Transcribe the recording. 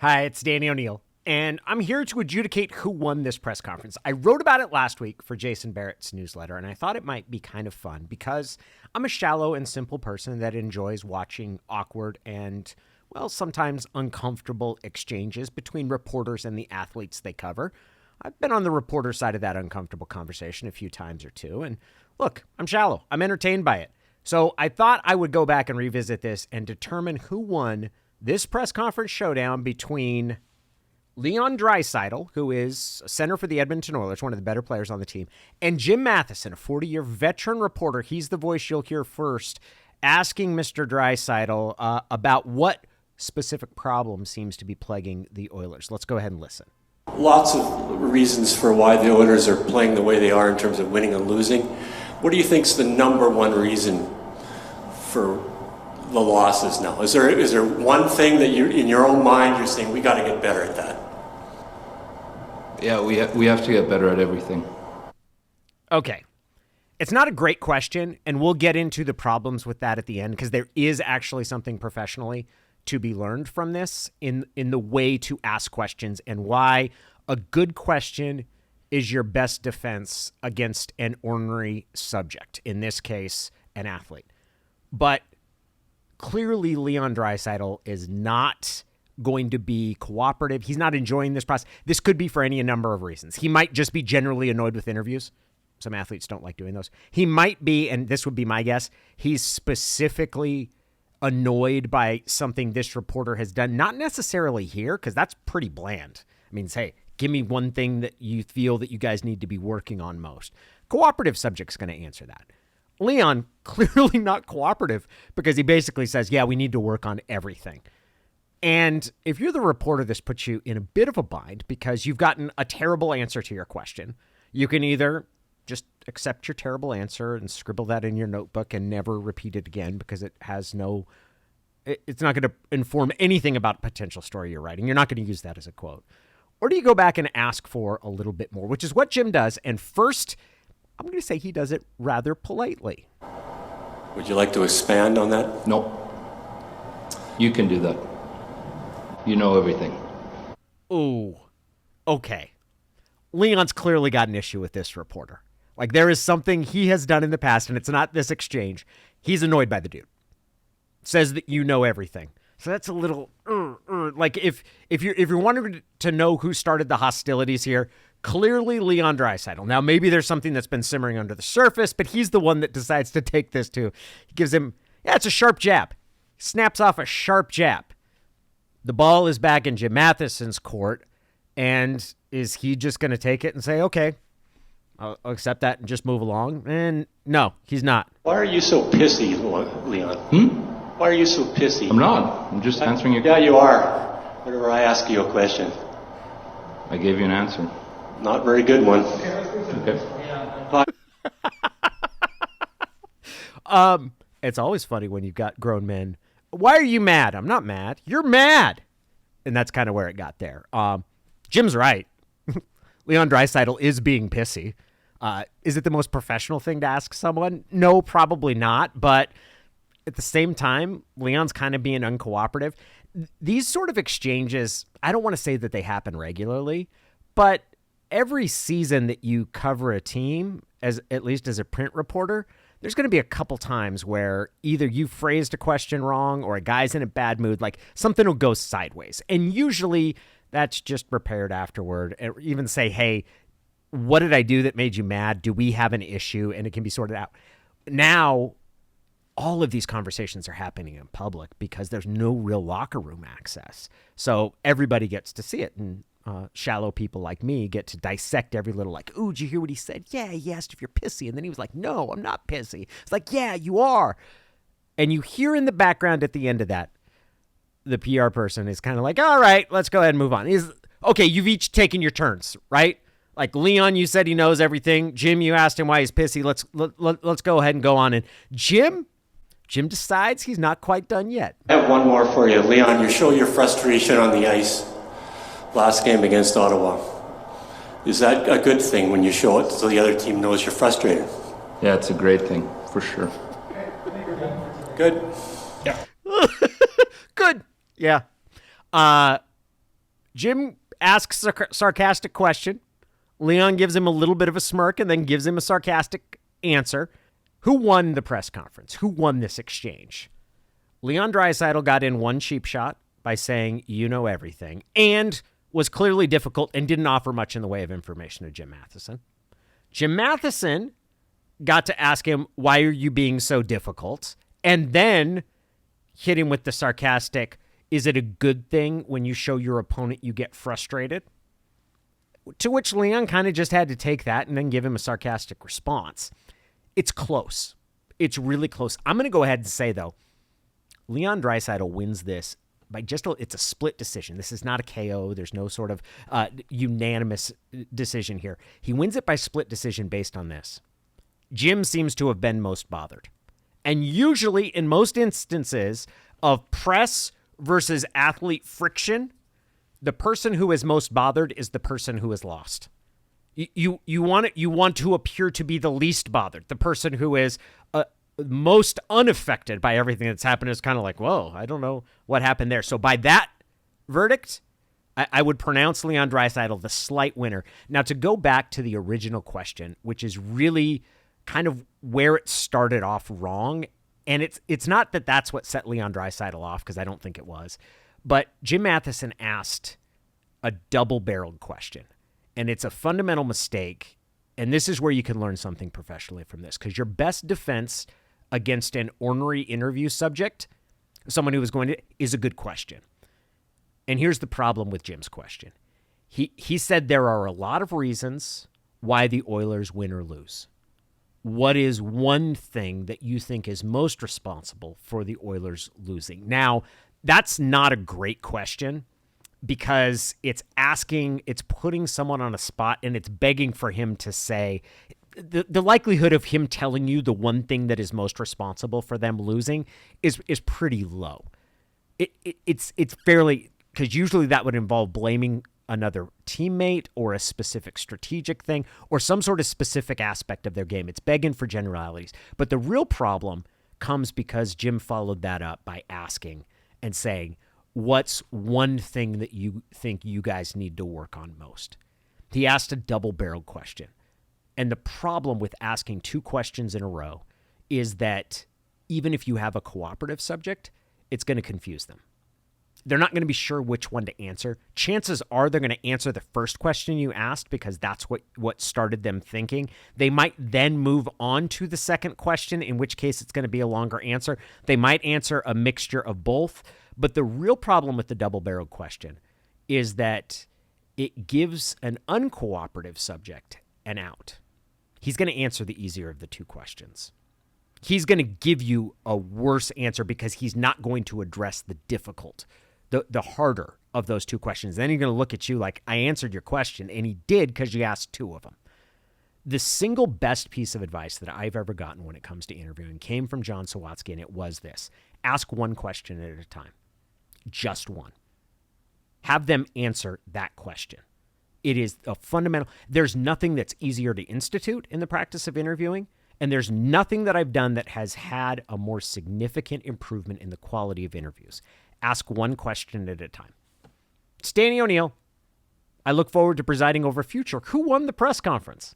Hi, it's Danny O'Neill, and I'm here to adjudicate who won this press conference. I wrote about it last week for Jason Barrett's newsletter, and I thought it might be kind of fun because I'm a shallow and simple person that enjoys watching awkward and, well, sometimes uncomfortable exchanges between reporters and the athletes they cover. I've been on the reporter side of that uncomfortable conversation a few times or two, and look, I'm shallow. I'm entertained by it. So I thought I would go back and revisit this and determine who won this press conference showdown between Leon Draisaitl, who is a center for the Edmonton Oilers, one of the better players on the team, and Jim Matheson, a 40-year veteran reporter. He's the voice you'll hear first, asking Mr. Draisaitl about what specific problem seems to be plaguing the Oilers. Let's go ahead and listen. Lots of reasons for why the Oilers are playing the way they are in terms of winning and losing. What do you think is the number one reason for the losses now? Is there one thing that you, in your own mind, you're saying we got to get better at that? Yeah, we have to get better at everything. Okay. It's not a great question, and we'll get into the problems with that at the end because there is actually something professionally to be learned from this in the way to ask questions and why a good question is your best defense against an ornery subject, in this case, an athlete. But clearly, Leon Draisaitl is not going to be cooperative. He's not enjoying this process. This could be for any number of reasons. He might just be generally annoyed with interviews. Some athletes don't like doing those. He might be, and this would be my guess, he's specifically annoyed by something this reporter has done. Not necessarily here, because that's pretty bland. I mean, hey, give me one thing that you feel that you guys need to be working on most. Cooperative subject's going to answer that. Leon, clearly not cooperative because he basically says, yeah, we need to work on everything. And if you're the reporter, this puts you in a bit of a bind because you've gotten a terrible answer to your question. You can either just accept your terrible answer and scribble that in your notebook and never repeat it again because it's not going to inform anything about a potential story you're writing. You're not going to use that as a quote. Or do you go back and ask for a little bit more, which is what Jim does. And first, I'm going to say he does it rather politely. Would you like to expand on that? No. You can do that. You know everything. Ooh, okay. Leon's clearly got an issue with this reporter. Like, there is something he has done in the past, and it's not this exchange. He's annoyed by the dude. Says that you know everything. So that's a little, like if you're wanting to know who started the hostilities here, clearly Leon Draisaitl. Now, maybe there's something that's been simmering under the surface, but he's the one that decides to take this to. He gives him, it's a sharp jab. Snaps off a sharp jab. The ball is back in Jim Matheson's court, and is he just going to take it and say, okay, I'll accept that and just move along? And no, he's not. Why are you so pissy, Leon? Why are you so pissy? I'm not. I'm just answering your question. Yeah, you are. Whenever I ask you a question. I gave you an answer. Not very good one. Okay. It's always funny when you've got grown men. Why are you mad? I'm not mad. You're mad. And that's kind of where it got there. Jim's right. Leon Draisaitl is being pissy. Is it the most professional thing to ask someone? No, probably not. But at the same time, Leon's kind of being uncooperative. These sort of exchanges, I don't want to say that they happen regularly, but every season that you cover a team, at least as a print reporter, there's going to be a couple times where either you phrased a question wrong or a guy's in a bad mood, like something will go sideways. And usually that's just repaired afterward. Or even say, hey, what did I do that made you mad? Do we have an issue? And it can be sorted out. Now, all of these conversations are happening in public because there's no real locker room access. So everybody gets to see it. And shallow people like me get to dissect every little, like, ooh, did you hear what he said? Yeah, he asked if you're pissy. And then he was like, no, I'm not pissy. It's like, yeah, you are. And you hear in the background at the end of that, the PR person is kind of like, all right, let's go ahead and move on. Okay, you've each taken your turns, right? Like Leon, you said he knows everything. Jim, you asked him why he's pissy. Let's go ahead and go on. And Jim decides he's not quite done yet. I have one more for you. Leon, you show your frustration on the ice last game against Ottawa. Is that a good thing when you show it so the other team knows you're frustrated? Yeah, it's a great thing, for sure. Good. Yeah. Good. Yeah. Jim asks a sarcastic question. Leon gives him a little bit of a smirk and then gives him a sarcastic answer. Who won the press conference? Who won this exchange? Leon Draisaitl got in one cheap shot by saying, you know everything, and was clearly difficult and didn't offer much in the way of information to Jim Matheson. Jim Matheson got to ask him, why are you being so difficult? And then hit him with the sarcastic, is it a good thing when you show your opponent you get frustrated? To which Leon kind of just had to take that and then give him a sarcastic response. It's close. It's really close. I'm going to go ahead and say, though, Leon Draisaitl wins this by it's a split decision. This is not a KO. There's no sort of unanimous decision here. He wins it by split decision based on this. Jim seems to have been most bothered. And usually, in most instances of press versus athlete friction, the person who is most bothered is the person who is lost. You want to appear to be the least bothered. The person who is most unaffected by everything that's happened is kind of like, whoa, I don't know what happened there. So by that verdict, I would pronounce Leon Draisaitl the slight winner. Now, to go back to the original question, which is really kind of where it started off wrong, and it's not that that's what set Leon Draisaitl off, because I don't think it was, but Jim Matheson asked a double-barreled question, and it's a fundamental mistake, and this is where you can learn something professionally from this, because your best defense against an ornery interview subject, someone who is a good question. And here's the problem with Jim's question. He said there are a lot of reasons why the Oilers win or lose. What is one thing that you think is most responsible for the Oilers losing? Now, that's not a great question because it's putting someone on a spot and it's begging for him to say, the likelihood of him telling you the one thing that is most responsible for them losing is pretty low. It's fairly, because usually that would involve blaming another teammate or a specific strategic thing or some sort of specific aspect of their game. It's begging for generalities. But the real problem comes because Jim followed that up by asking and saying, what's one thing that you think you guys need to work on most? He asked a double-barreled question. And the problem with asking two questions in a row is that even if you have a cooperative subject, it's going to confuse them. They're not going to be sure which one to answer. Chances are they're going to answer the first question you asked because that's what started them thinking. They might then move on to the second question, in which case it's going to be a longer answer. They might answer a mixture of both. But the real problem with the double-barreled question is that it gives an uncooperative subject an out. He's going to answer the easier of the two questions. He's going to give you a worse answer because he's not going to address the difficult, the harder of those two questions. Then he's going to look at you like, I answered your question, and he did because you asked two of them. The single best piece of advice that I've ever gotten when it comes to interviewing came from John Sawatsky, and it was this. Ask one question at a time. Just one. Have them answer that question. It is a fundamental. There's nothing that's easier to institute in the practice of interviewing, and there's nothing that I've done that has had a more significant improvement in the quality of interviews. Ask one question at a time. Stanley O'Neill, I look forward to presiding over future Who Won the Press Conference?